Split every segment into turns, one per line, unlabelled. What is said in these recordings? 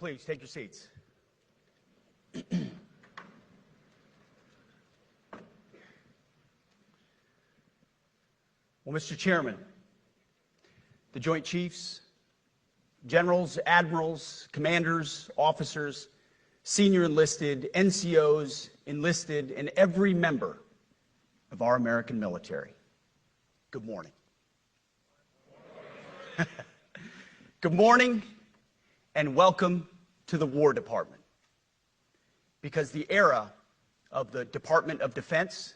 please take your seats. Well, Mr. Chairman, the Joint Chiefs, generals, admirals, commanders, officers, senior enlisted, NCOs, enlisted, and every member of our American military, good morning. Good morning and welcome to the War Department, because the era of the Department of Defense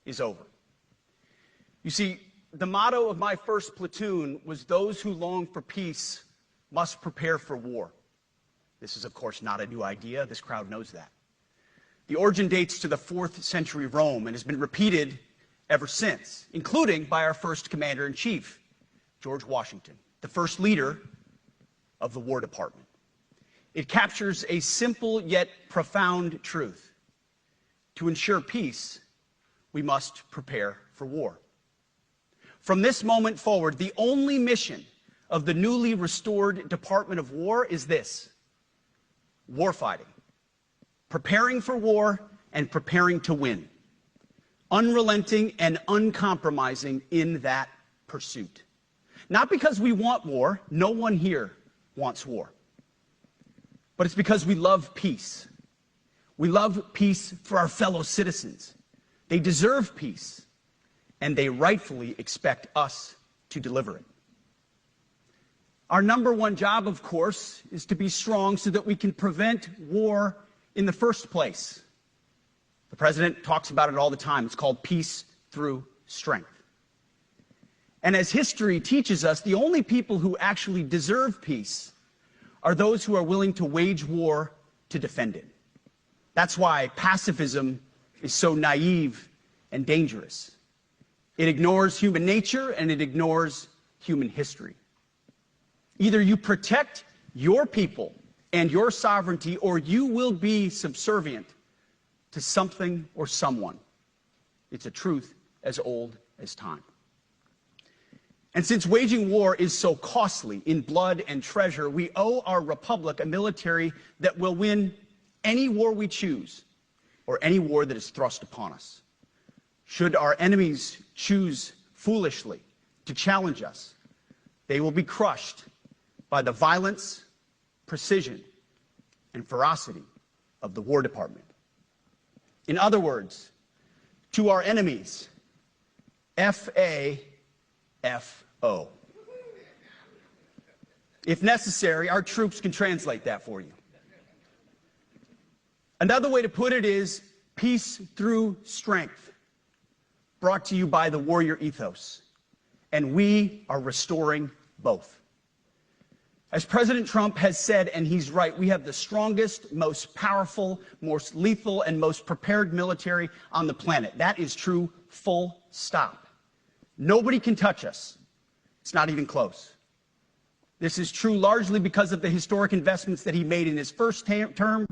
is over. You see, the motto of my first platoon was, "Those who long for peace must prepare for war." This is, of course, not a new idea. This crowd knows that. The origin dates to the 4th century Rome and has been repeated ever since, including by our first commander-in-chief, George Washington, the first leader of the War Department. It captures a simple yet profound truth. To ensure peace, we must prepare for war. From this moment forward, the only mission of the newly restored Department of War is this: warfighting, preparing for war and preparing to win, unrelenting and uncompromising in that pursuit. Not because we want war, no one here wants war, but it's because we love peace. We love peace for our fellow citizens. They deserve peace, and they rightfully expect us to deliver it. Our number one job, of course, is to be strong so that we can prevent war in the first place. The president talks about it all the time. It's called peace through strength. And as history teaches us, the only people who actually deserve peace are those who are willing to wage war to defend it. That's why pacifism is so naive and dangerous. It ignores human nature and it ignores human history. Either you protect your people and your sovereignty, or you will be subservient to something or someone. It's a truth as old as time. And since waging war is so costly in blood and treasure, we owe our republic a military that will win any war we choose, or any war that is thrust upon us. Should our enemies choose foolishly to challenge us, they will be crushed by the violence, precision, and ferocity of the War Department. In other words, to our enemies, F-A-F-O. If necessary, our troops can translate that for you. Another way to put it is peace through strength, brought to you by the warrior ethos. And we are restoring both. As President Trump has said, and he's right, we have the strongest, most powerful, most lethal, and most prepared military on the planet. That is true, full stop. Nobody can touch us. It's not even close. This is true largely because of the historic investments that he made in his first term,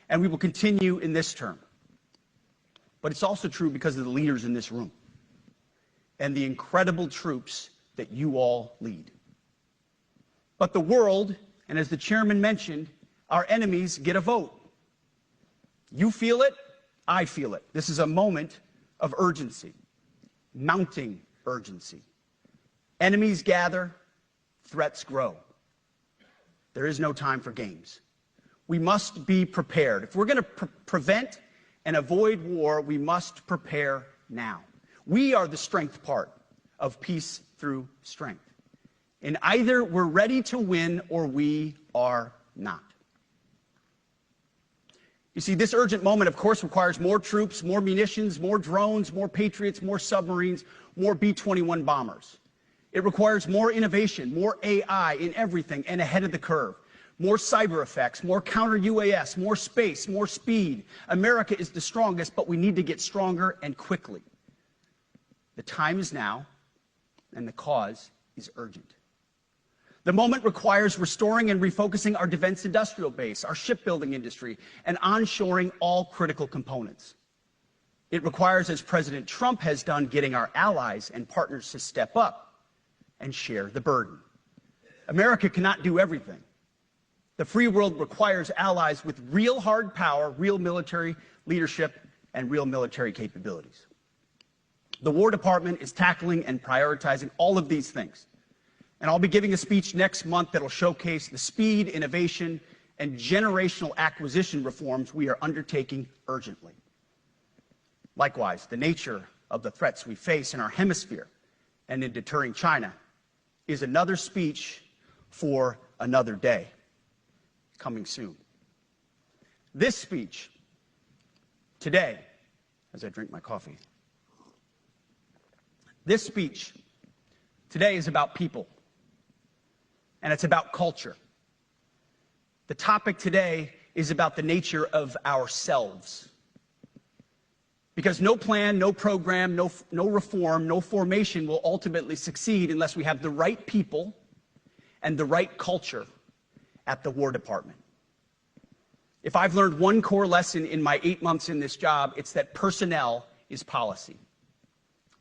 and we will continue in this term. But it's also true because of the leaders in this room and the incredible troops that you all lead. But the world, and as the chairman mentioned, our enemies get a vote. You feel it, I feel it. This is a moment of urgency, mounting urgency. Enemies gather, threats grow. There is no time for games. We must be prepared. If we're going to prevent and avoid war, we must prepare now. We are the strength part of peace through strength. And either we're ready to win or we are not. You see, this urgent moment, of course, requires more troops, more munitions, more drones, more Patriots, more submarines, more B-21 bombers. It requires more innovation, more AI in everything and ahead of the curve. More cyber effects, more counter-UAS, more space, more speed. America is the strongest, but we need to get stronger and quickly. The time is now, and the cause is urgent. The moment requires restoring and refocusing our defense industrial base, our shipbuilding industry, and onshoring all critical components. It requires, as President Trump has done, getting our allies and partners to step up and share the burden. America cannot do everything. The free world requires allies with real hard power, real military leadership, and real military capabilities. The War Department is tackling and prioritizing all of these things. And I'll be giving a speech next month that will showcase the speed, innovation, and generational acquisition reforms we are undertaking urgently. Likewise, the nature of the threats we face in our hemisphere and in deterring China is another speech for another day, coming soon. This speech today, as I drink my coffee, this speech today is about people, and it's about culture. The topic today is about the nature of ourselves. Because no plan, no program, no reform, no formation will ultimately succeed unless we have the right people and the right culture at the War Department. If I've learned one core lesson in my 8 months in this job, it's that personnel is policy.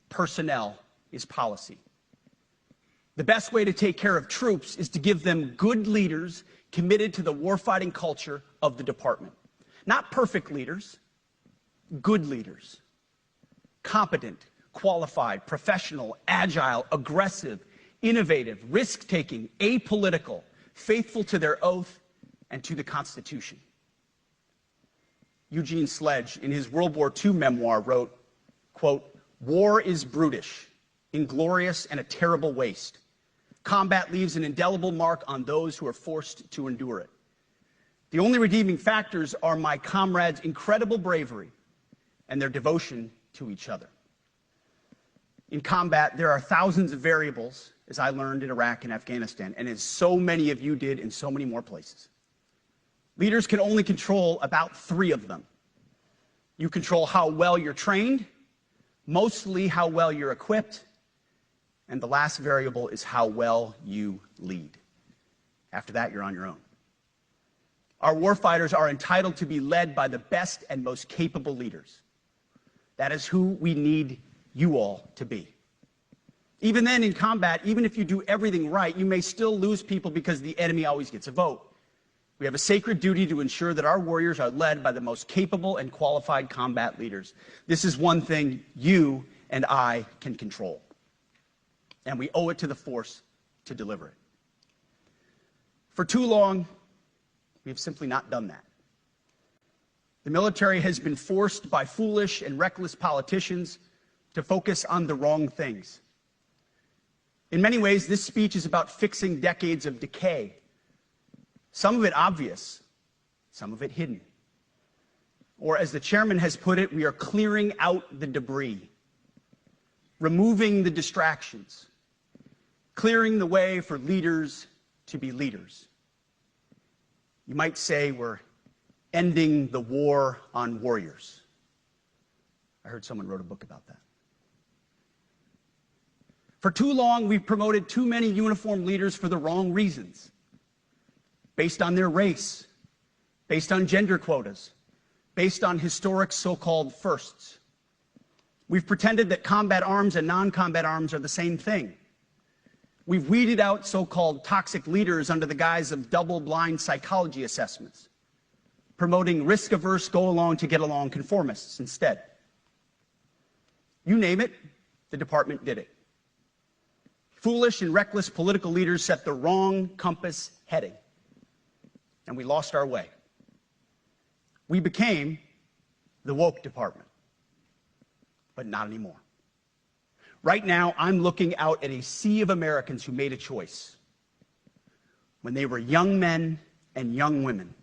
Personnel is policy. The best way to take care of troops is to give them good leaders committed to the warfighting culture of the department. Not perfect leaders, good leaders. Competent, qualified, professional, agile, aggressive, innovative, risk-taking, apolitical, faithful to their oath and to the Constitution. Eugene Sledge, in his World War II memoir, wrote, quote, "War is brutish, inglorious, and a terrible waste. Combat leaves an indelible mark on those who are forced to endure it. The only redeeming factors are my comrades' incredible bravery and their devotion to each other." In combat, there are thousands of variables, as I learned in Iraq and Afghanistan, and as so many of you did in so many more places. Leaders can only control about 3 of them. You control how well you're trained, mostly how well you're equipped, and the last variable is how well you lead. After that, you're on your own. Our warfighters are entitled to be led by the best and most capable leaders. That is who we need you all to be. Even then, in combat, even if you do everything right, you may still lose people because the enemy always gets a vote. We have a sacred duty to ensure that our warriors are led by the most capable and qualified combat leaders. This is one thing you and I can control, and we owe it to the force to deliver it. For too long, we have simply not done that. The military has been forced by foolish and reckless politicians to focus on the wrong things. In many ways, this speech is about fixing decades of decay. Some of it obvious, some of it hidden. Or as the chairman has put it, we are clearing out the debris, removing the distractions, clearing the way for leaders to be leaders. You might say we're ending the war on warriors. I heard someone wrote a book about that. For too long, we've promoted too many uniformed leaders for the wrong reasons, based on their race, based on gender quotas, based on historic so-called firsts. We've pretended that combat arms and non-combat arms are the same thing. We've weeded out so-called toxic leaders under the guise of double-blind psychology assessments, promoting risk-averse, go-along-to-get-along conformists instead. You name it, the department did it. Foolish and reckless political leaders set the wrong compass heading, and we lost our way. We became the woke department, but not anymore. Right now, I'm looking out at a sea of Americans who made a choice when they were young men and young women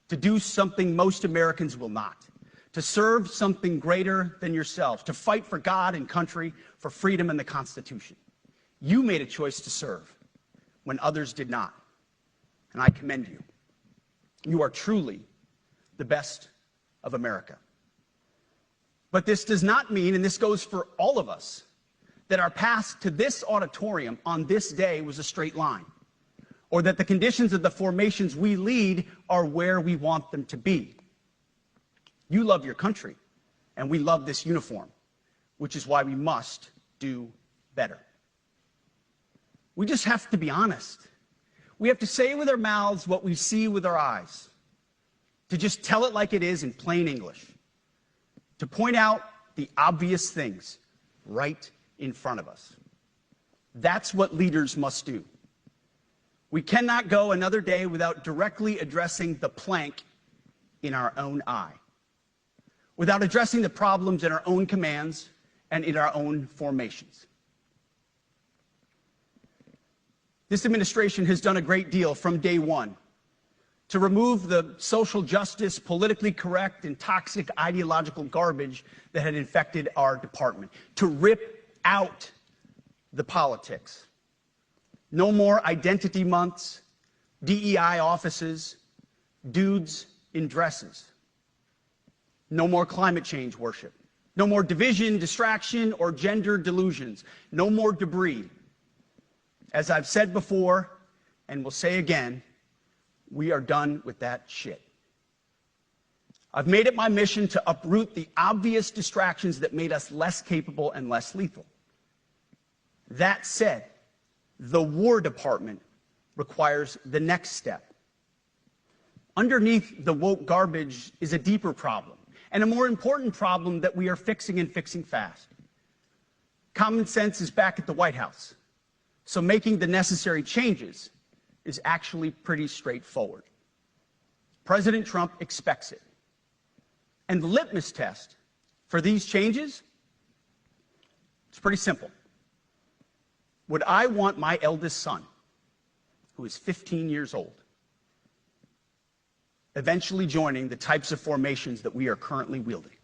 to do something most Americans will not, to serve something greater than yourselves, to fight for God and country, for freedom and the Constitution. You made a choice to serve when others did not, and I commend you. You are truly the best of America. But this does not mean, and this goes for all of us, that our path to this auditorium on this day was a straight line, or that the conditions of the formations we lead are where we want them to be. You love your country, and we love this uniform, which is why we must do better. We just have to be honest. We have to say with our mouths what we see with our eyes, to just tell it like it is in plain English, to point out the obvious things right in front of us. That's what leaders must do. We cannot go another day without directly addressing the plank in our own eye, without addressing the problems in our own commands and in our own formations. This administration has done a great deal from day one to remove the social justice, politically correct, and toxic ideological garbage that had infected our department, to rip out the politics. No more identity months, DEI offices, dudes in dresses. No more climate change worship. No more division, distraction, or gender delusions. No more debris. As I've said before, and will say again, we are done with that shit. I've made it my mission to uproot the obvious distractions that made us less capable and less lethal. That said, the War Department requires the next step. Underneath the woke garbage is a deeper problem, and a more important problem that we are fixing and fixing fast. Common sense is back at the White House, so making the necessary changes is actually pretty straightforward. President Trump expects it. And the litmus test for these changes, it's pretty simple. Would I want my eldest son, who is 15 years old, eventually joining the types of formations that we are currently wielding?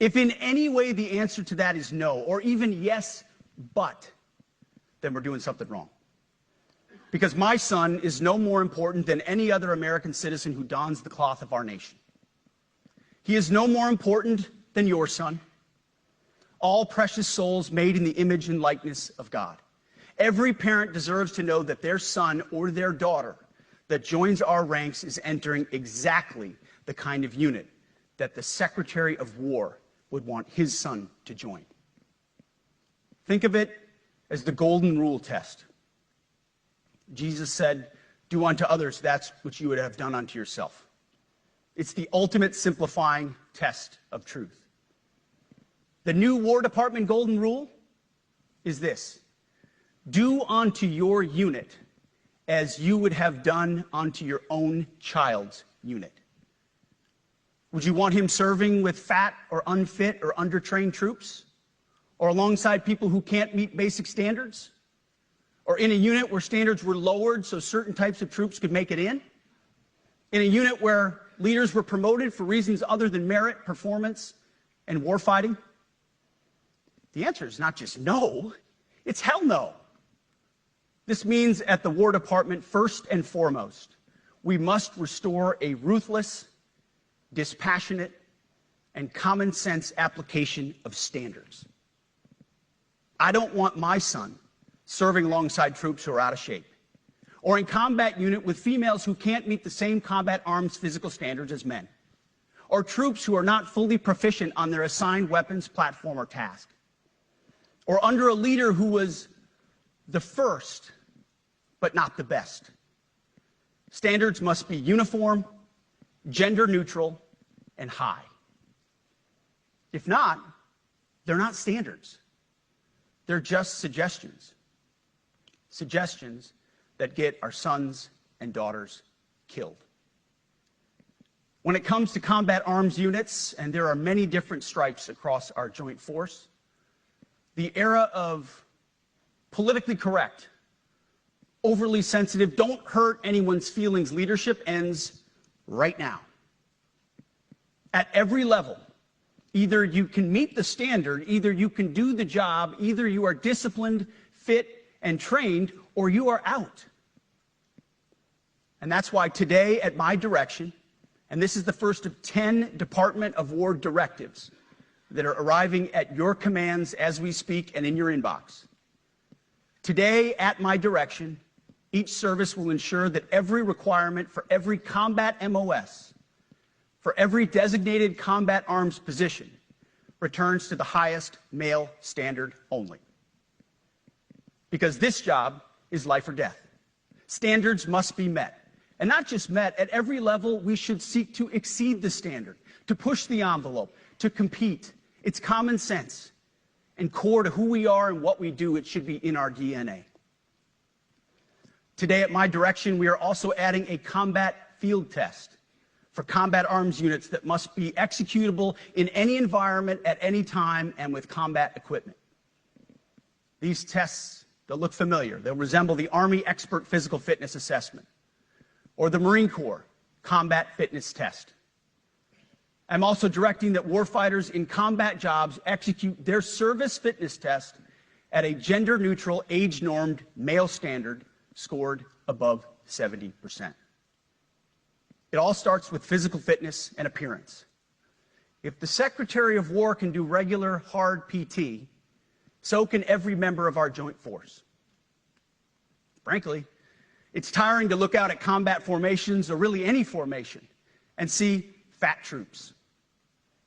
If in any way the answer to that is no, or even yes, but, then we're doing something wrong. Because my son is no more important than any other American citizen who dons the cloth of our nation. He is no more important than your son. All precious souls made in the image and likeness of God. Every parent deserves to know that their son or their daughter that joins our ranks is entering exactly the kind of unit that the Secretary of War would want his son to join. Think of it as the golden rule test. Jesus said, "Do unto others that which you would have done unto yourself." It's the ultimate simplifying test of truth. The new War Department golden rule is this: do unto your unit as you would have done unto your own child's unit. Would you want him serving with fat or unfit or undertrained troops? Or alongside people who can't meet basic standards? Or in a unit where standards were lowered so certain types of troops could make it in? In a unit where leaders were promoted for reasons other than merit, performance, and warfighting? The answer is not just no, it's hell no. This means at the War Department, first and foremost, we must restore a ruthless, dispassionate, and common sense application of standards. I don't want my son serving alongside troops who are out of shape, or in combat unit with females who can't meet the same combat arms physical standards as men, or troops who are not fully proficient on their assigned weapons, platform, or task, or under a leader who was the first, but not the best. Standards must be uniform, gender neutral, and high. If not, they're not standards. They're just suggestions. Suggestions that get our sons and daughters killed. When it comes to combat arms units, and there are many different stripes across our joint force, the era of politically correct, overly sensitive, don't hurt anyone's feelings leadership ends right now. At every level, either you can meet the standard, either you can do the job, either you are disciplined, fit, and trained, or you are out. And that's why today, at my direction, and this is the first of 10 Department of War directives that are arriving at your commands as we speak and in your inbox. Today, at my direction, each service will ensure that every requirement for every combat MOS, for every designated combat arms position, returns to the highest male standard only. Because this job is life or death. Standards must be met. And not just met, at every level, we should seek to exceed the standard, to push the envelope, to compete. It's common sense and core to who we are and what we do. It should be in our DNA. Today, at my direction, we are also adding a combat field test for combat arms units that must be executable in any environment at any time and with combat equipment. These tests, they'll look familiar. They'll resemble the Army Expert Physical Fitness Assessment or the Marine Corps Combat Fitness Test. I'm also directing that warfighters in combat jobs execute their service fitness test at a gender-neutral, age-normed male standard scored above 70%. It all starts with physical fitness and appearance. If the Secretary of War can do regular, hard PT, so can every member of our joint force. Frankly, it's tiring to look out at combat formations, or really any formation, and see fat troops.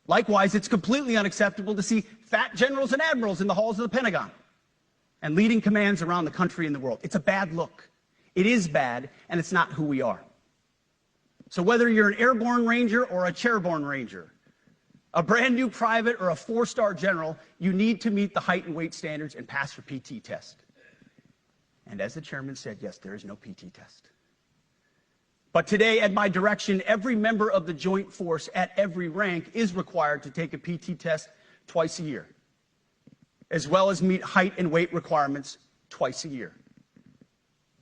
Likewise, it's completely unacceptable to see fat generals and admirals in the halls of the Pentagon and leading commands around the country and the world. It's a bad look. It is bad, and it's not who we are. So whether you're an airborne ranger or a chairborne ranger, a brand new private or a 4-star general, you need to meet the height and weight standards and pass your PT test. And as the chairman said, yes, there is no PT test. But today, at my direction, every member of the Joint Force at every rank is required to take a PT test twice a year, as well as meet height and weight requirements twice a year,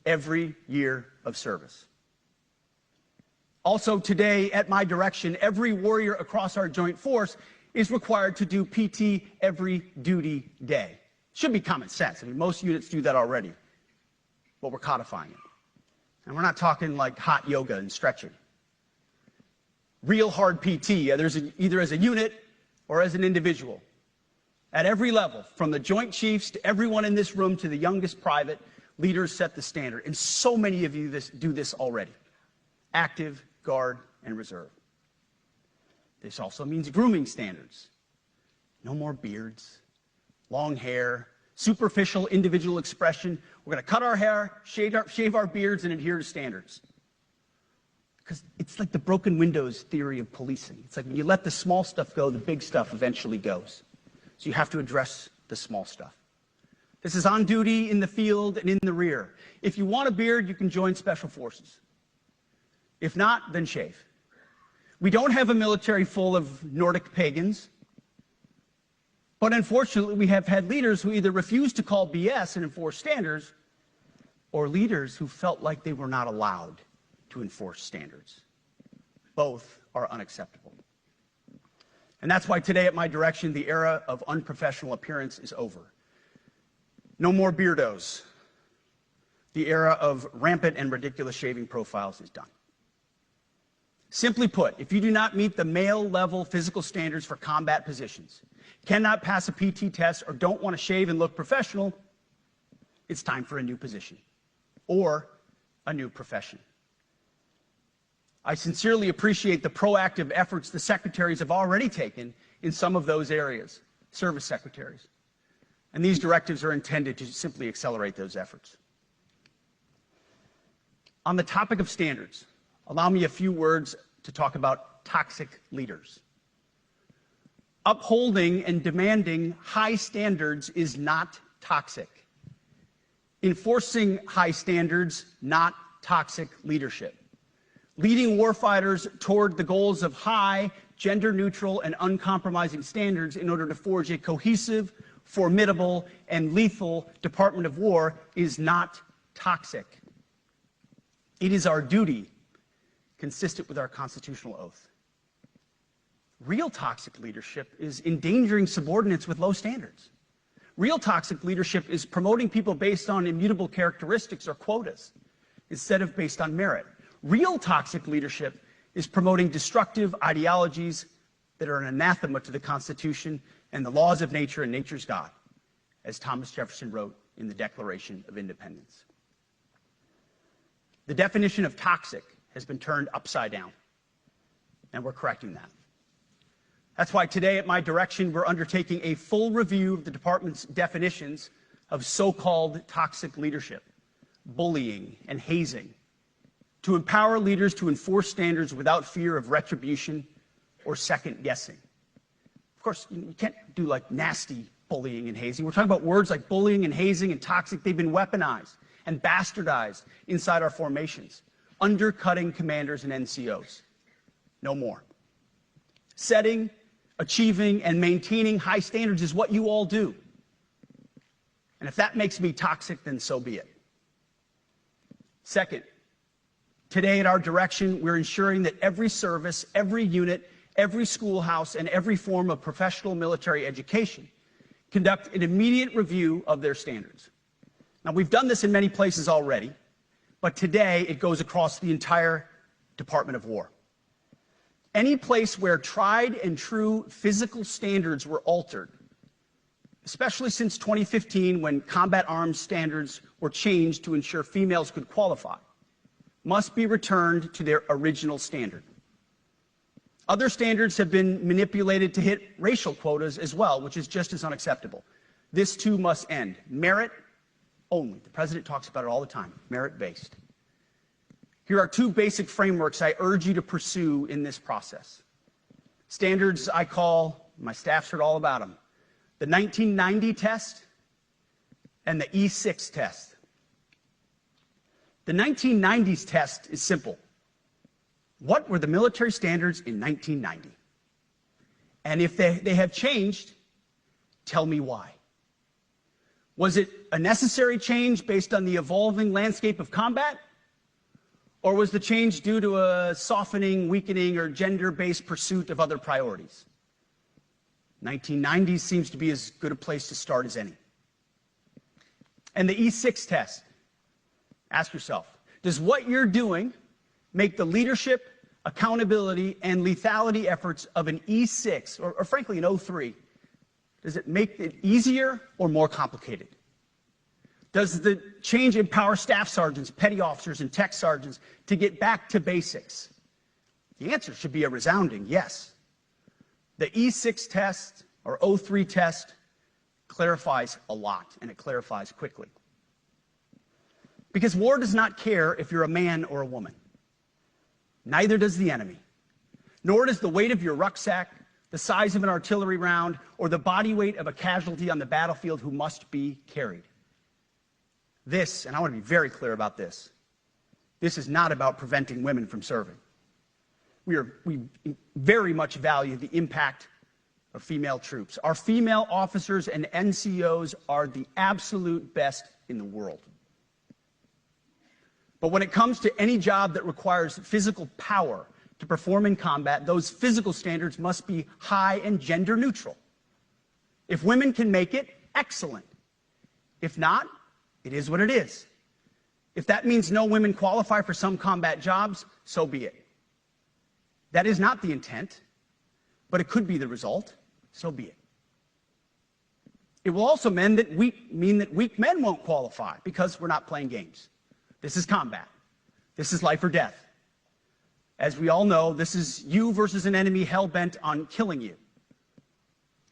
every year of service. Also today, at my direction, every warrior across our Joint Force is required to do PT every duty day. Should be common sense. I mean, most units do that already, but we're codifying it. And we're not talking like hot yoga and stretching. Real hard PT, either as a unit or as an individual. At every level, from the Joint Chiefs to everyone in this room to the youngest private, leaders set the standard. And so many of you do this already. Active, Guard, and Reserve. This also means grooming standards. No more beards, long hair, superficial individual expression. We're going to cut our hair, shave our beards, and adhere to standards. Because it's like the broken windows theory of policing. It's like when you let the small stuff go, the big stuff eventually goes. So you have to address the small stuff. This is on duty, in the field, and in the rear. If you want a beard, you can join Special Forces. If not, then shave. We don't have a military full of Nordic pagans. But unfortunately, we have had leaders who either refuse to call BS and enforce standards, or leaders who felt like they were not allowed to enforce standards. Both are unacceptable. And that's why today, at my direction, the era of unprofessional appearance is over. No more beardos. The era of rampant and ridiculous shaving profiles is done. Simply put, if you do not meet the male-level physical standards for combat positions, cannot pass a PT test, or don't want to shave and look professional, it's time for a new position or a new profession. I sincerely appreciate the proactive efforts the secretaries have already taken in some of those areas, service secretaries. And these directives are intended to simply accelerate those efforts. On the topic of standards, allow me a few words to talk about toxic leaders. Upholding and demanding high standards is not toxic. Enforcing high standards, not toxic leadership. Leading warfighters toward the goals of high, gender-neutral, and uncompromising standards in order to forge a cohesive, formidable, and lethal Department of War is not toxic. It is our duty, consistent with our constitutional oath. Real toxic leadership is endangering subordinates with low standards. Real toxic leadership is promoting people based on immutable characteristics or quotas instead of based on merit. Real toxic leadership is promoting destructive ideologies that are an anathema to the Constitution and the laws of nature and nature's God, as Thomas Jefferson wrote in the Declaration of Independence. The definition of toxic has been turned upside down, and we're correcting that. That's why today, at my direction, we're undertaking a full review of the department's definitions of so-called toxic leadership, bullying, and hazing, to empower leaders to enforce standards without fear of retribution or second guessing. Of course, you can't do like nasty bullying and hazing. We're talking about words like bullying and hazing and toxic. They've been weaponized and bastardized inside our formations, undercutting commanders and NCOs. No more. Setting, achieving, and maintaining high standards is what you all do. And if that makes me toxic, then so be it. Second, today at our direction, we're ensuring that every service, every unit, every schoolhouse, and every form of professional military education conduct an immediate review of their standards. Now, we've done this in many places already, but today it goes across the entire Department of War. Any place where tried and true physical standards were altered, especially since 2015 when combat arms standards were changed to ensure females could qualify, must be returned to their original standard. Other standards have been manipulated to hit racial quotas as well, which is just as unacceptable. This too must end. Merit only. The president talks about it all the time, merit-based. Here are two basic frameworks I urge you to pursue in this process. Standards I call, my staff's heard all about them, the 1990 test and the E6 test. The 1990s test is simple. What were the military standards in 1990? And if they have changed, tell me why. Was it a necessary change based on the evolving landscape of combat? Or was the change due to a softening, weakening, or gender-based pursuit of other priorities? 1990s seems to be as good a place to start as any. And the E6 test. Ask yourself, does what you're doing make the leadership, accountability, and lethality efforts of an E6, or frankly an 03, does it make it easier or more complicated? Does the change empower staff sergeants, petty officers, and tech sergeants to get back to basics? The answer should be a resounding yes. The E6 test, or 03 test, clarifies a lot, and it clarifies quickly. Because war does not care if you're a man or a woman. Neither does the enemy. Nor does the weight of your rucksack, the size of an artillery round, or the body weight of a casualty on the battlefield who must be carried. This, and I want to be very clear about this, this is not about preventing women from serving. We very much value the impact of female troops. Our female officers and NCOs are the absolute best in the world. But when it comes to any job that requires physical power to perform in combat, those physical standards must be high and gender neutral. If women can make it, excellent. If not, it is what it is. If that means no women qualify for some combat jobs, so be it. That is not the intent, but it could be the result, so be it. It will also mean that weak men won't qualify because we're not playing games. This is combat. This is life or death. As we all know, this is you versus an enemy hell-bent on killing you.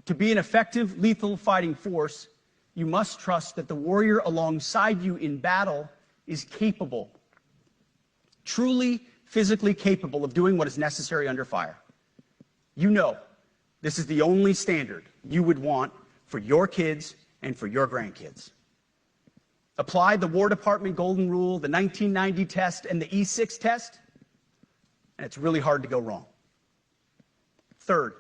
To be an effective, lethal fighting force, you must trust that the warrior alongside you in battle is capable, truly physically capable of doing what is necessary under fire. You know this is the only standard you would want for your kids and for your grandkids. Apply the War Department Golden Rule, the 1990 test, and the E6 test, and it's really hard to go wrong. Third,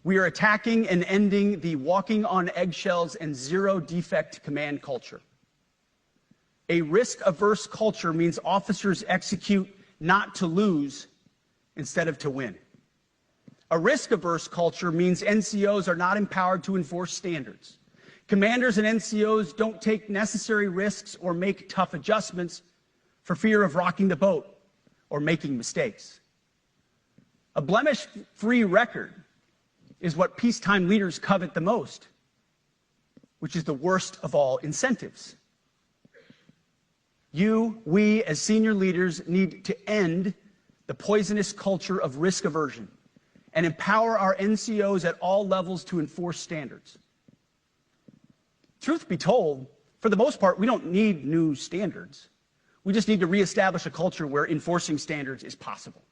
we are attacking and ending the walking on eggshells and zero-defect command culture. A risk-averse culture means officers execute not to lose instead of to win. A risk-averse culture means NCOs are not empowered to enforce standards. Commanders and NCOs don't take necessary risks or make tough adjustments for fear of rocking the boat or making mistakes. A blemish-free record is what peacetime leaders covet the most, which is the worst of all incentives. We, as senior leaders, need to end the poisonous culture of risk aversion and empower our NCOs at all levels to enforce standards. Truth be told, For the most part, we don't need new standards. We just need to reestablish a culture where enforcing standards is possible.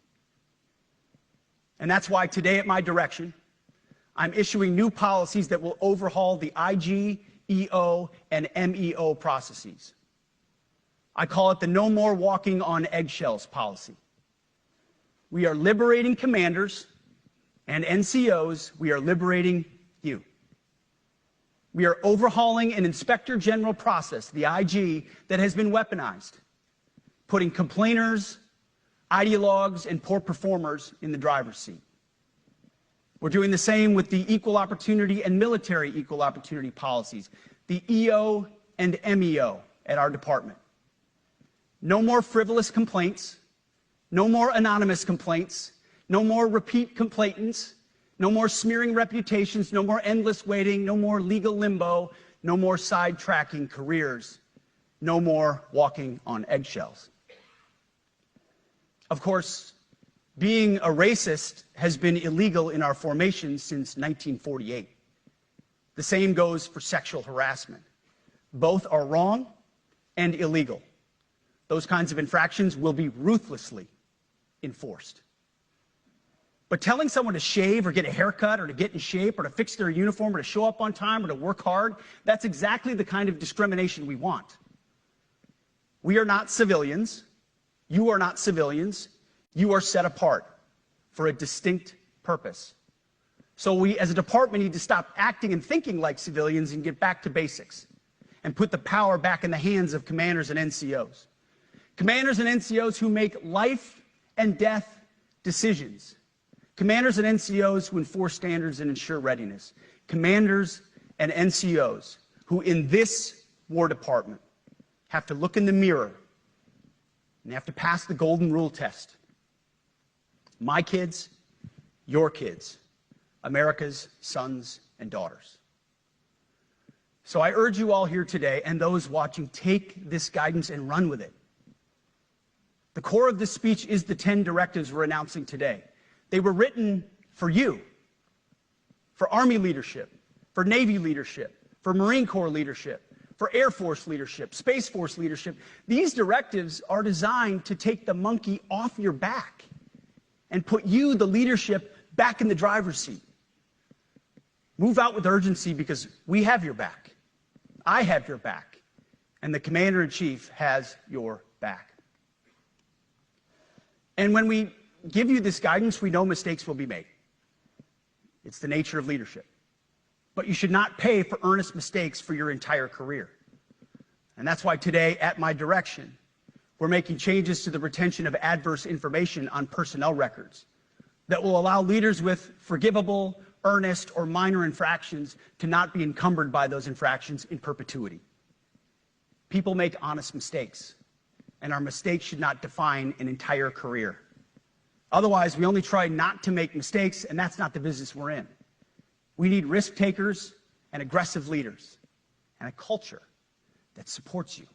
And that's why today, at my direction, I'm issuing new policies that will overhaul the IG, EO, and MEO processes. I call it the No More Walking on Eggshells policy. We are liberating commanders and NCOs. We are liberating you. We are overhauling an inspector general process, the IG, that has been weaponized, putting complainers, ideologues, and poor performers in the driver's seat. We're doing the same with the equal opportunity and military equal opportunity policies, the EO and MEO at our department. No more frivolous complaints, no more anonymous complaints, no more repeat complainants, no more smearing reputations, no more endless waiting, no more legal limbo, no more sidetracking careers, no more walking on eggshells. Of course, being a racist has been illegal in our formation since 1948. The same goes for sexual harassment. Both are wrong and illegal. Those kinds of infractions will be ruthlessly enforced. But telling someone to shave or get a haircut or to get in shape or to fix their uniform or to show up on time or to work hard, that's exactly the kind of discrimination we want. We are not civilians. You are not civilians. You are set apart for a distinct purpose. So we, as a department, need to stop acting and thinking like civilians and get back to basics and put the power back in the hands of commanders and NCOs. Commanders and NCOs who make life and death decisions. Commanders and NCOs who enforce standards and ensure readiness. Commanders and NCOs who, in this War Department, have to look in the mirror and they have to pass the golden rule test. My kids, your kids, America's sons and daughters. So I urge you all here today and those watching, take this guidance and run with it. The core of this speech is the 10 directives we're announcing today. They were written for you, for Army leadership, for Navy leadership, for Marine Corps leadership, for Air Force leadership, Space Force leadership. These directives are designed to take the monkey off your back and put you, the leadership, back in the driver's seat. Move out with urgency because we have your back. I have your back. And the Commander-in-Chief has your back. And when we give you this guidance, we know mistakes will be made. It's the nature of leadership. But you should not pay for earnest mistakes for your entire career. And that's why today, at my direction, we're making changes to the retention of adverse information on personnel records that will allow leaders with forgivable, earnest, or minor infractions to not be encumbered by those infractions in perpetuity. People make honest mistakes, and our mistakes should not define an entire career. Otherwise, we only try not to make mistakes, and that's not the business we're in. We need risk takers and aggressive leaders and a culture that supports you.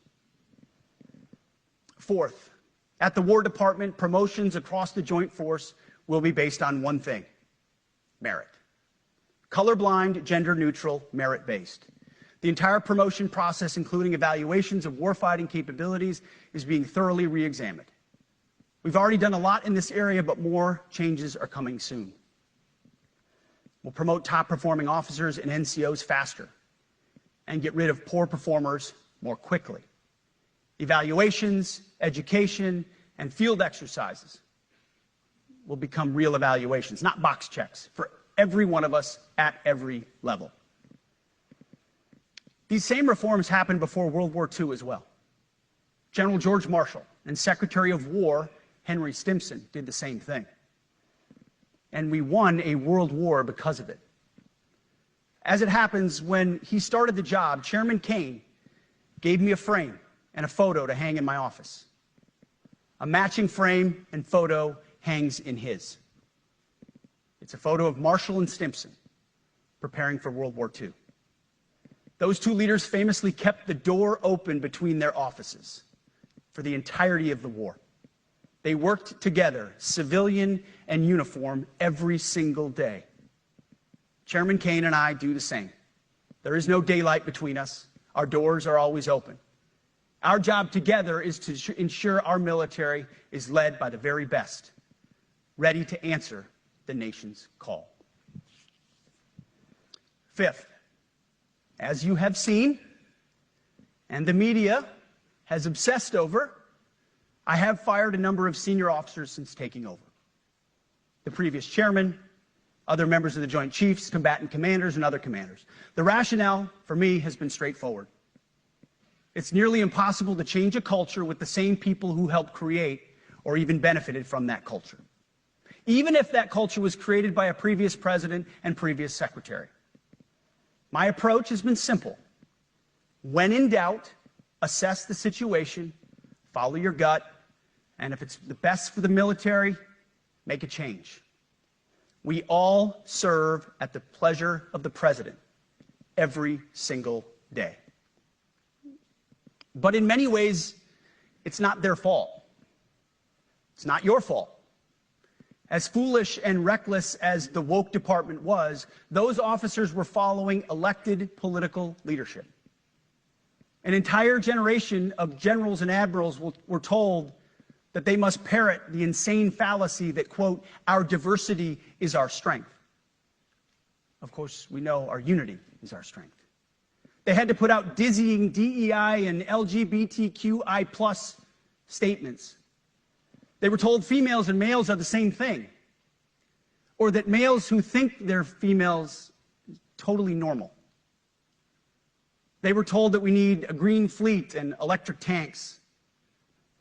Fourth, at the War Department, promotions across the Joint Force will be based on one thing: merit. Colorblind, gender-neutral, merit-based. The entire promotion process, including evaluations of warfighting capabilities, is being thoroughly re-examined. We've already done a lot in this area, but more changes are coming soon. We'll promote top-performing officers and NCOs faster and get rid of poor performers more quickly. Evaluations, education, and field exercises will become real evaluations, not box checks, for every one of us at every level. These same reforms happened before World War II as well. General George Marshall and Secretary of War Henry Stimson did the same thing. And we won a world war because of it. As it happens, when he started the job, Chairman Kane gave me a frame and a photo to hang in my office. A matching frame and photo hangs in his. It's a photo of Marshall and Stimson preparing for World War II. Those two leaders famously kept the door open between their offices for the entirety of the war. They worked together, civilian and uniform, every single day. Chairman Kane and I do the same. There is no daylight between us. our doors are always open. Our job together is to ensure our military is led by the very best, ready to answer the nation's call. Fifth, as you have seen, and the media has obsessed over, I have fired a number of senior officers since taking over. The previous chairman, other members of the Joint Chiefs, combatant commanders, and other commanders. The rationale for me has been straightforward. It's nearly impossible to change a culture with the same people who helped create or even benefited from that culture, even if that culture was created by a previous president and previous secretary. My approach has been simple. When in doubt, assess the situation, follow your gut, and if it's the best for the military, make a change. We all serve at the pleasure of the president every single day. But in many ways, it's not their fault. It's not your fault. As foolish and reckless as the woke department was, those officers were following elected political leadership. An entire generation of generals and admirals were told that they must parrot the insane fallacy that, quote, our diversity is our strength. Of course, we know our unity is our strength. They had to put out dizzying DEI and LGBTQI+ statements. They were told females and males are the same thing, or that males who think they're females are totally normal. They were told that we need a green fleet and electric tanks.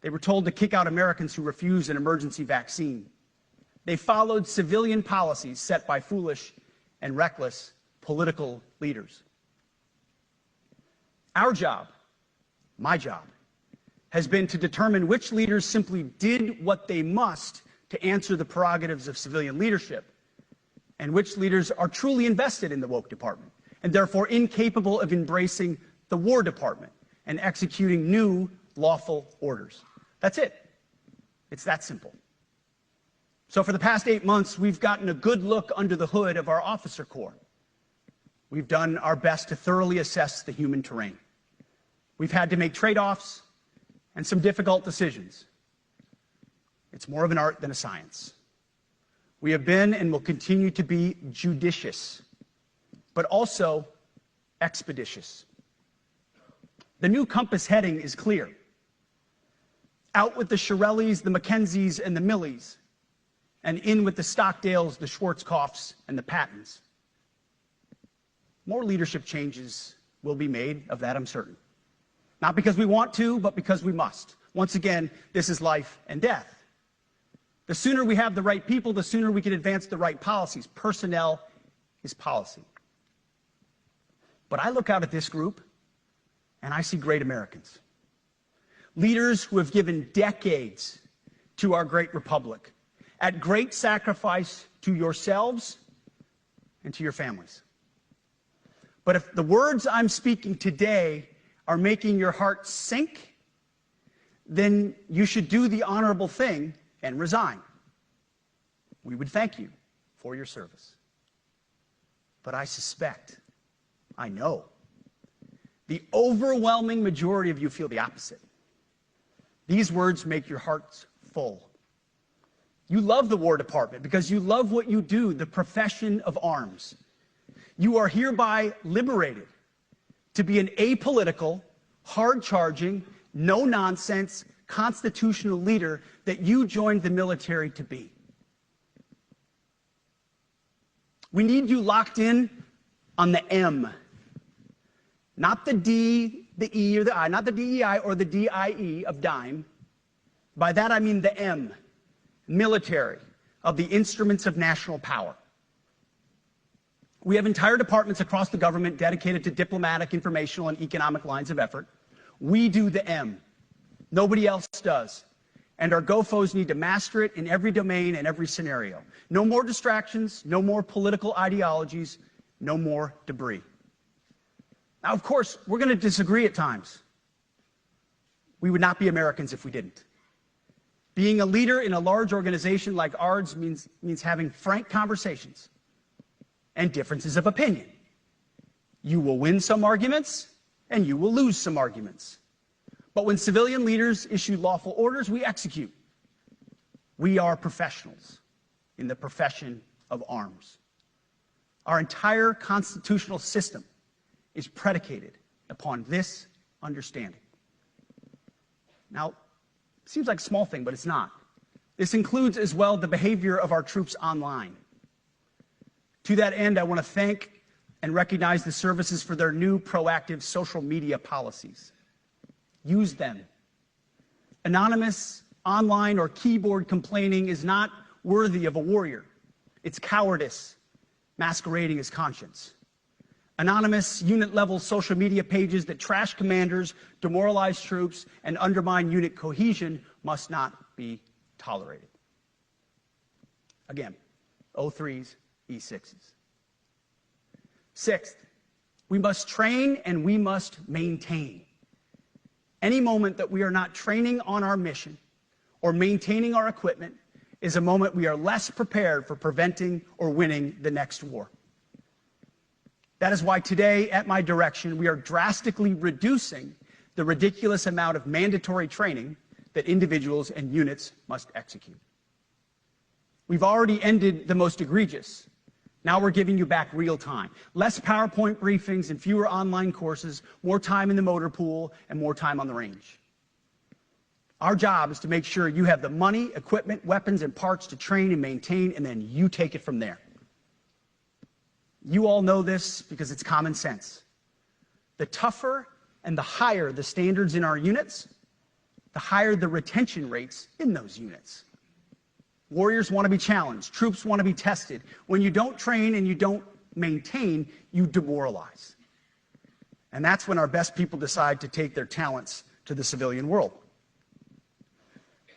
They were told to kick out Americans who refuse an emergency vaccine. They followed civilian policies set by foolish and reckless political leaders. Our job, my job, has been to determine which leaders simply did what they must to answer the prerogatives of civilian leadership, and which leaders are truly invested in the woke department, and therefore incapable of embracing the War Department and executing new lawful orders. That's it. It's that simple. So for the past 8 months, we've gotten a good look under the hood of our officer corps. We've done our best to thoroughly assess the human terrain. We've had to make trade-offs and some difficult decisions. It's more of an art than a science. We have been and will continue to be judicious, but also expeditious. The new compass heading is clear. Out with the Shirellis, the McKenzies, and the Millies, and in with the Stockdales, the Schwarzkopfs, and the Pattons. More leadership changes will be made, of that I'm certain. Not because we want to, but because we must. Once again, this is life and death. The sooner we have the right people, the sooner we can advance the right policies. Personnel is policy. But I look out at this group, and I see great Americans. Leaders who have given decades to our great republic, at great sacrifice to yourselves and to your families. But if the words I'm speaking today are making your heart sink, then you should do the honorable thing and resign. We would thank you for your service. But I suspect, I know, the overwhelming majority of you feel the opposite. These words make your hearts full. You love the War Department because you love what you do, the profession of arms. You are hereby liberated to be an apolitical, hard-charging, no-nonsense, constitutional leader that you joined the military to be. We need you locked in on the M, not the D, the E, or the I, not the DEI or the DIE of dime. By that I mean the M, military, of the instruments of national power. We have entire departments across the government dedicated to diplomatic, informational, and economic lines of effort. We do the M. Nobody else does. And our GOFOs need to master it in every domain and every scenario. No more distractions, no more political ideologies, no more debris. Now, of course, we're going to disagree at times. We would not be Americans if we didn't. Being a leader in a large organization like ours means having frank conversations and differences of opinion. You will win some arguments, and you will lose some arguments. But when civilian leaders issue lawful orders, we execute. We are professionals in the profession of arms. Our entire constitutional system is predicated upon this understanding. Now, it seems like a small thing, but it's not. This includes as well the behavior of our troops online. To that end, I want to thank and recognize the services for their new proactive social media policies. Use them. Anonymous, online, or keyboard complaining is not worthy of a warrior. It's cowardice masquerading as conscience. Anonymous, unit-level social media pages that trash commanders, demoralize troops, and undermine unit cohesion must not be tolerated. Again, O3s, E6s. Sixth, we must train and we must maintain. Any moment that we are not training on our mission or maintaining our equipment is a moment we are less prepared for preventing or winning the next war. That is why today, at my direction, we are drastically reducing the ridiculous amount of mandatory training that individuals and units must execute. We've already ended the most egregious. Now we're giving you back real time. Less PowerPoint briefings and fewer online courses, more time in the motor pool, and more time on the range. Our job is to make sure you have the money, equipment, weapons, and parts to train and maintain, and then you take it from there. You all know this because it's common sense. The tougher and the higher the standards in our units, the higher the retention rates in those units. Warriors want to be challenged. Troops want to be tested. When you don't train and you don't maintain, you demoralize. And that's when our best people decide to take their talents to the civilian world.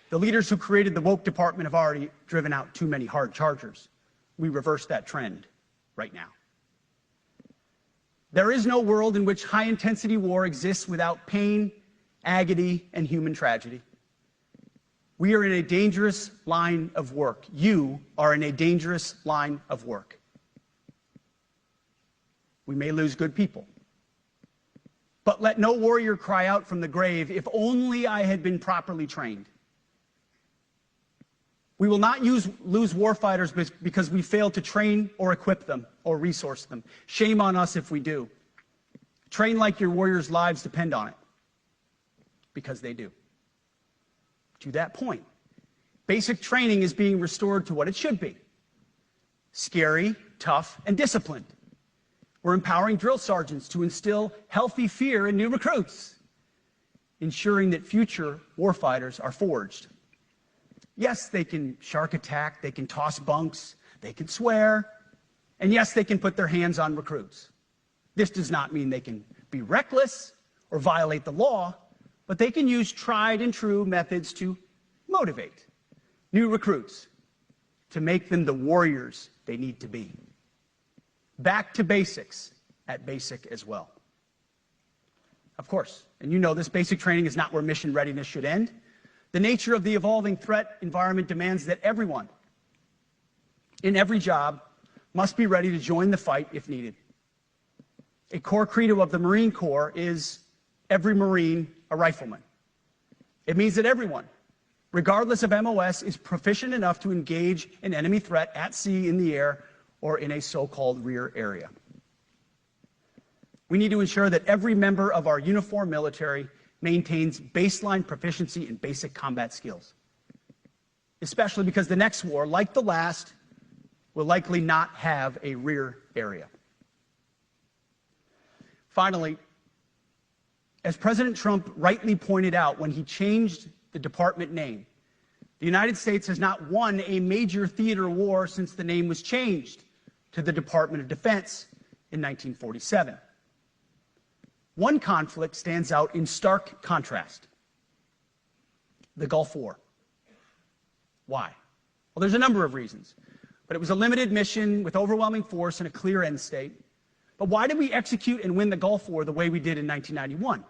The leaders who created the woke department have already driven out too many hard chargers. We reverse that trend right now. There is no world in which high-intensity war exists without pain, agony, and human tragedy. We are in a dangerous line of work. You are in a dangerous line of work. We may lose good people. But let no warrior cry out from the grave, "If only I had been properly trained." We will not lose warfighters because we failed to train or equip them or resource them. Shame on us if we do. Train like your warriors' lives depend on it, because they do. To that point, basic training is being restored to what it should be: scary, tough, and disciplined. We're empowering drill sergeants to instill healthy fear in new recruits, ensuring that future warfighters are forged. Yes, they can shark attack, they can toss bunks, they can swear, and yes, they can put their hands on recruits. This does not mean they can be reckless or violate the law, but they can use tried and true methods to motivate new recruits, to make them the warriors they need to be. Back to basics at basic as well. Of course, and you know this, basic training is not where mission readiness should end. The nature of the evolving threat environment demands that everyone, in every job, must be ready to join the fight if needed. A core credo of the Marine Corps is every Marine a rifleman. It means that everyone, regardless of MOS, is proficient enough to engage an enemy threat at sea, in the air, or in a so-called rear area. We need to ensure that every member of our uniformed military maintains baseline proficiency in basic combat skills, especially because the next war, like the last, will likely not have a rear area. Finally, as President Trump rightly pointed out when he changed the department name, the United States has not won a major theater war since the name was changed to the Department of Defense in 1947. One conflict stands out in stark contrast: the Gulf War. Why? Well, there's a number of reasons, but it was a limited mission with overwhelming force and a clear end state. But why did we execute and win the Gulf War the way we did in 1991?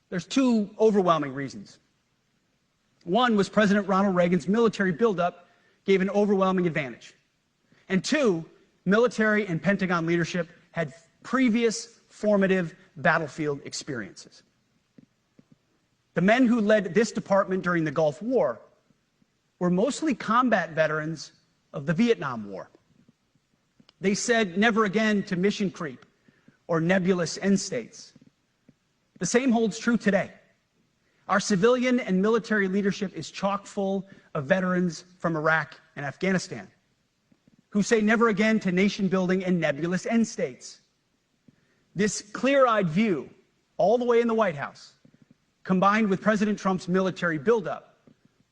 There's two overwhelming reasons. One was President Ronald Reagan's military buildup gave an overwhelming advantage. And two, military and Pentagon leadership had previous formative battlefield experiences. The men who led this department during the Gulf War were mostly combat veterans of the Vietnam War. They said never again to mission creep or nebulous end states. The same holds true today. Our civilian and military leadership is chock full of veterans from Iraq and Afghanistan who say never again to nation building and nebulous end states. This clear-eyed view, all the way in the White House, combined with President Trump's military buildup,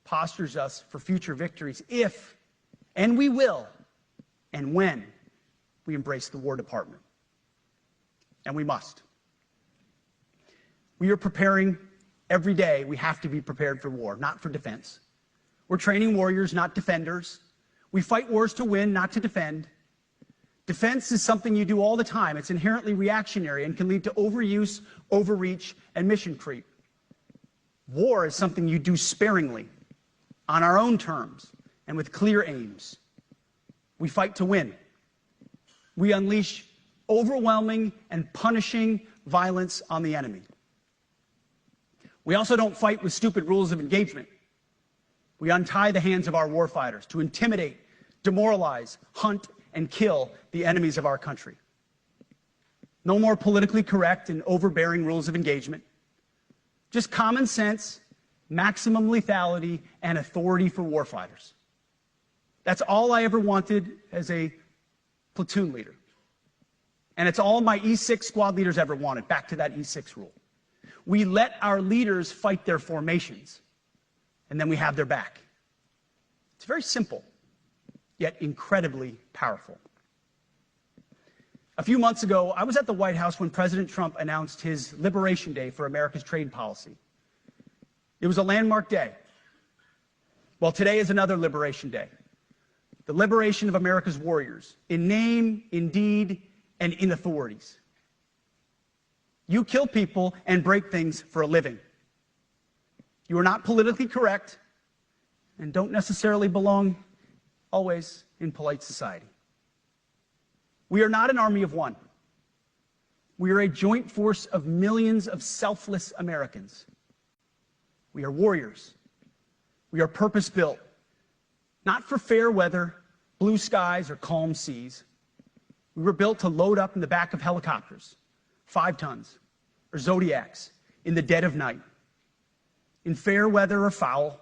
postures us for future victories if, and we will, and when we embrace the War Department. And we must. We are preparing every day. We have to be prepared for war, not for defense. We're training warriors, not defenders. We fight wars to win, not to defend. Defense is something you do all the time. It's inherently reactionary and can lead to overuse, overreach, and mission creep. War is something you do sparingly, on our own terms, and with clear aims. We fight to win. We unleash overwhelming and punishing violence on the enemy. We also don't fight with stupid rules of engagement. We untie the hands of our warfighters to intimidate, demoralize, hunt, and kill the enemies of our country. No more politically correct and overbearing rules of engagement. Just common sense, maximum lethality, and authority for warfighters. That's all I ever wanted as a platoon leader. And it's all my E6 squad leaders ever wanted, back to that E6 rule. We let our leaders fight their formations, and then we have their back. It's very simple, yet incredibly powerful. A few months ago, I was at the White House when President Trump announced his Liberation Day for America's trade policy. It was a landmark day. Well, today is another Liberation Day. The liberation of America's warriors, in name, in deed, and in authorities. You kill people and break things for a living. You are not politically correct and don't necessarily belong always in polite society. We are not an army of one. We are a joint force of millions of selfless Americans. We are warriors. We are purpose-built, not for fair weather, blue skies, or calm seas. We were built to load up in the back of helicopters, 5 tons, or Zodiacs, in the dead of night, in fair weather or foul,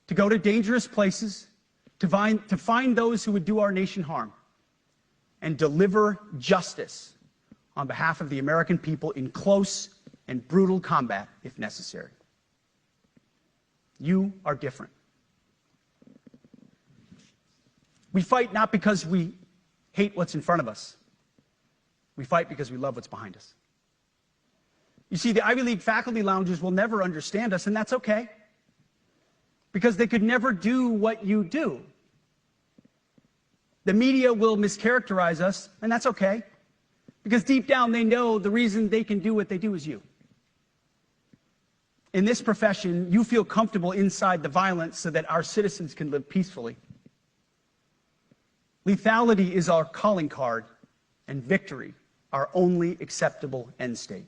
to go to dangerous places, to find those who would do our nation harm, and deliver justice on behalf of the American people in close and brutal combat, if necessary. You are different. We fight not because we hate what's in front of us. We fight because we love what's behind us. You see, the Ivy League faculty lounges will never understand us, and that's okay, because they could never do what you do. The media will mischaracterize us, and that's okay, because deep down they know the reason they can do what they do is you. In this profession, you feel comfortable inside the violence so that our citizens can live peacefully. Lethality is our calling card, and victory our only acceptable end state.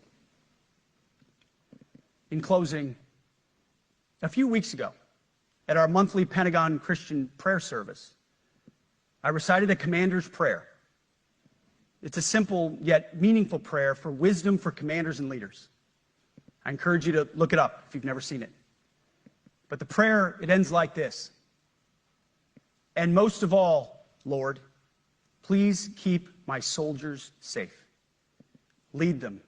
In closing, a few weeks ago, at our monthly Pentagon Christian prayer service, I recited a commander's prayer. It's a simple yet meaningful prayer for wisdom for commanders and leaders. I encourage you to look it up if you've never seen it. But the prayer, it ends like this. And most of all, Lord, please keep my soldiers safe. Lead them,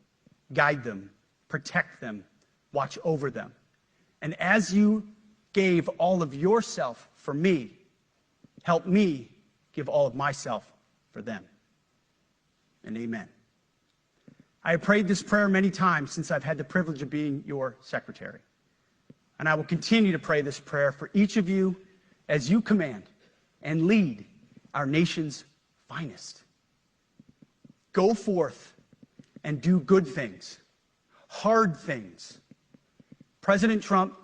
guide them, protect them, watch over them. And as you gave all of yourself for me, help me give all of myself for them. And amen. I have prayed this prayer many times since I've had the privilege of being your secretary. And I will continue to pray this prayer for each of you as you command and lead our nation's finest. Go forth and do good things, hard things. President Trump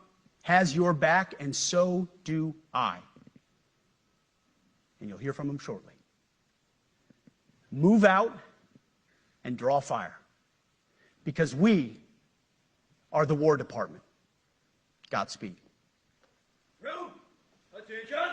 has your back, and so do I. And you'll hear from him shortly. Move out and draw fire. Because we are the War Department. Godspeed.
Room, attention.